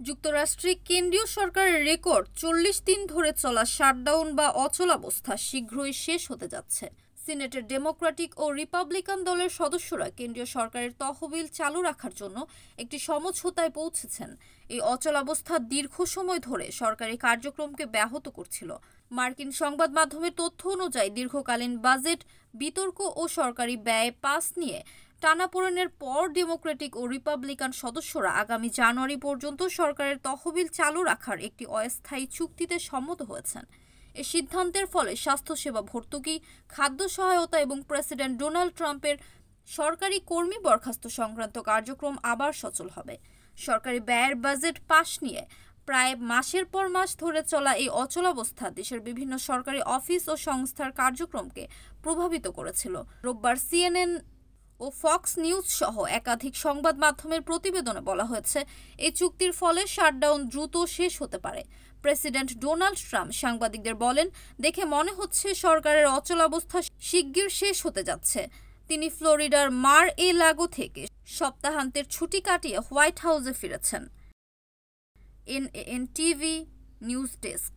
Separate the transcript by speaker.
Speaker 1: যুক্তরাষ্ট্রে কেন্দ্রীয় সরকারের রেকর্ড ৪০ দিন ধরে চলা শাটডাউন বা অচলাবস্থা শীঘ্রই শেষ হতে যাচ্ছে। সিনেটের ডেমোক্রেটিক ও রিপাবলিকান দলের সদস্যরা কেন্দ্রীয় সরকারের তহবিল চালু রাখার জন্য একটি সমঝোতায় পৌঁছেছেন। এই অচলাবস্থা দীর্ঘ সময় ধরে সরকারি কার্যক্রমকে ব্যাহত করছিল। মার্কিন সংবাদ মাধ্যমের তথ্য অনুযায়ী দীর্ঘকালীন বাজেট বিতর্ক ও সরকারি ব্যয় পাস নিয়ে টানাপোড়েনের পর ডেমোক্রেটিক ও রিপাবলিকান সদস্যরা আগামী জানুয়ারি পর্যন্ত সরকারের তহবিল চালু রাখার একটি অস্থায়ী চুক্তিতে সম্মত হয়েছেন। এ সিদ্ধান্তের ফলে স্বাস্থ্যসেবা ভর্তুকি, খাদ্য সহায়তা এবং প্রেসিডেন্ট ডোনাল্ড ট্রাম্পের সরকারি কর্মী বরখাস্ত সংক্রান্ত কার্যক্রম আবার সচল হবে। সরকারি ব্যয়ের বাজেট পাস নিয়ে প্রায় মাসের পর মাস ধরে চলা এই অচলাবস্থা দেশের বিভিন্ন সরকারি অফিস ও সংস্থার কার্যক্রমকে প্রভাবিত করেছিল। রোববার সিএনএন ও ফক্স নিউজ সহ একাধিক সংবাদ মাধ্যমের প্রতিবেদনে বলা হয়েছে, এই চুক্তির ফলে শাটডাউন দ্রুত শেষ হতে পারে। প্রেসিডেন্ট ডোনাল্ড ট্রাম্প সাংবাদিকদের বলেন, দেখে মনে হচ্ছে সরকারের অচলাবস্থা শিগগির শেষ হতে যাচ্ছে। তিনি ফ্লোরিডার মার-এ-লাগো থেকে সপ্তাহান্তের ছুটি কাটিয়ে হোয়াইট হাউসে ফিরেছেন। এনএএন টিভি নিউজ ডেস্ক।